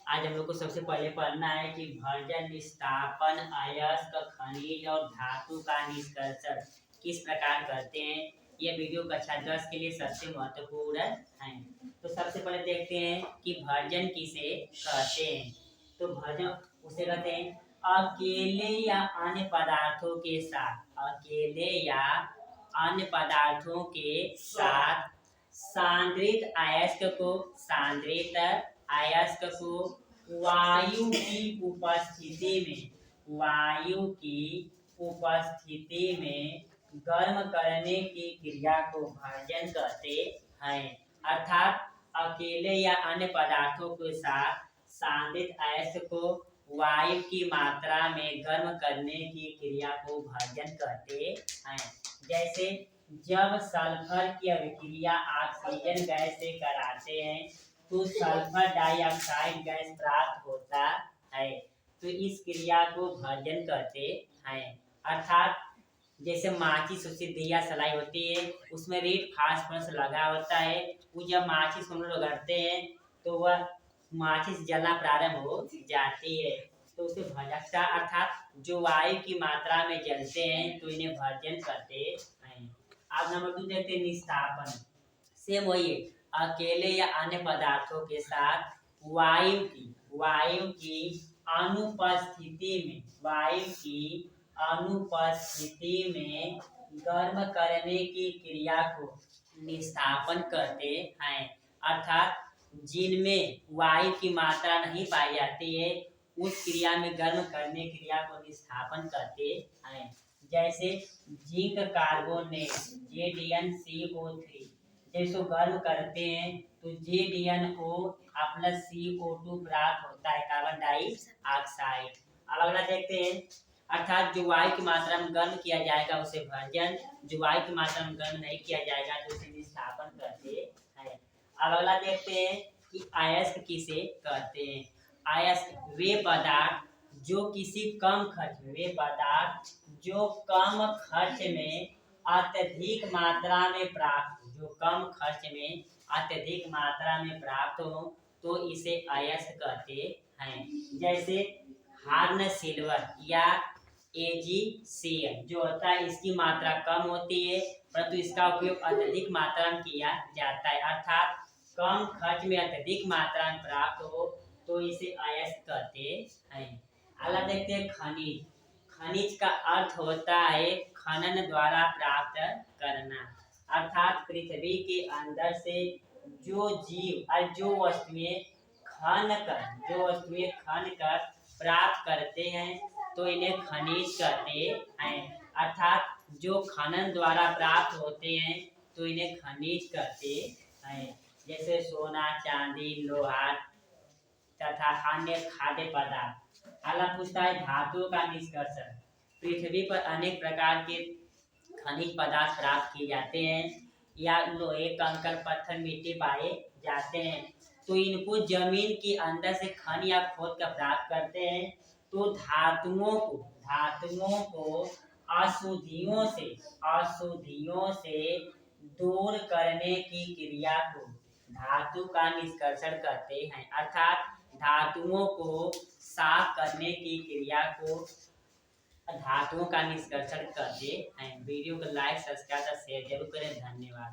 आज हम लोग को सबसे पहले पढ़ना है कि भर्जन निष्कापन अयस्क खनिज और धातु का निष्कर्षण किस प्रकार करते हैं। ये वीडियो कक्षा 10 के लिए सबसे महत्वपूर्ण है। तो सबसे पहले देखते हैं कि भर्जन किसे कहते हैं। तो भर्जन उसे कहते हैं अकेले या अन्य पदार्थों के साथ, अकेले या अन्य पदार्थों के साथ सांद्रित अयस्क को, सांद्रित अयस्क को वायु की उपस्थिति में, वायु की उपस्थिति में गर्म करने की क्रिया को भर्जन कहते हैं। अर्थात अकेले या अन्य पदार्थों के साथ सांद्रित अयस्क को वायु की मात्रा में गर्म करने की क्रिया को भर्जन कहते हैं। जैसे जब सल्फर की अभिक्रिया ऑक्सीजन गैस से कराते हैं तो सल्फर डाइऑक्साइड गैस प्राप्त होता है। तो इस क्रिया को भर्जन कहते हैं। अर्थात जैसे माचिस उससे दिया सलाई होती है, उसमें रेड फास्फोरस लगा होता है। वो जब माचिस हम लोग रगड़ते हैं तो वह माचिस जलना प्रारंभ हो जाती है, तो उसे भर्जकता अर्थात जो वायु की मात्रा में जलते हैं तो इन्हें भर्जन कहते हैं। अब नंबर 2 देखते हैं निष्कापन। सेम वही अकेले या अन्य पदार्थों के साथ वायु की अनुपस्थिति में, वायु की अनुपस्थिति में गर्म करने की क्रिया को निष्कापन कहते हैं। अर्थात जिनमें वायु की मात्रा नहीं पाई जाती है उस क्रिया में गर्म करने की क्रिया को निष्कापन कहते हैं। जैसे जिंक कार्बोनेट JDnCO3 जैसे गर्म करते हैं तो JDnO प्लस CO2 प्राप्त होता है, कार्बन डाइऑक्साइड। अब अगला देखते हैं, अर्थात जो वायु की मात्रा में गर्म किया जाएगा उसे भर्जन, जो वायु की मात्रा में गर्म नहीं किया जाएगा तो उसे निष्कापन कहते हैं। अब अगला देखते हैं कि अयस्क किसे कहते हैं। अयस्क वे पदार्थ जो किसी कम खर्च में, वे पदार्थ जो कम खर्च में अत्यधिक मात्रा में प्राप्त, जो कम खर्च में अत्यधिक मात्रा में प्राप्त हो तो इसे अयस्क कहते हैं। जैसे हार्न सिल्वर या AgCl जो होता है इसकी मात्रा कम होती है परंतु इसका उपयोग अत्यधिक मात्रा में किया जाता है। अर्थात कम खर्च में अत्यधिक मात्रा में प्राप्त हो तो इसे अयस्क कहते हैं। अगला देखते हैं खनिज। खनिज का अर्थ होता है खनन द्वारा प्राप्त करना। अर्थात पृथ्वी के अंदर से जो जीव और जो वस्तुएं खन कर प्राप्त करते हैं तो इन्हें खनिज कहते हैं। अर्थात जो खनन द्वारा प्राप्त होते हैं तो इन्हें खनिज कहते हैं। जैसे सोना, चांदी, लोहा तथा अन्य खाद्य पदार्थ। अगला पूछता है धातुओं का निष्कर्षण। पृथ्वी पर अनेक प्रकार के खनिज पदार्थ प्राप्त किए जाते हैं या लोहे, कंकड़, पत्थर, मिट्टी पाए जाते हैं। तो इनको जमीन के अंदर से खन या खोद कर प्राप्त करते हैं। तो धातुओं को अशुद्धियों से दूर करने की क्रिया को धातु का निष्कर्षण कहते हैं। अर्थात धातुओं को साफ करने की क्रिया को धातुओं का निष्कर्षण कहते हैं। वीडियो को लाइक, सब्सक्राइब और शेयर जरूर करें। धन्यवाद।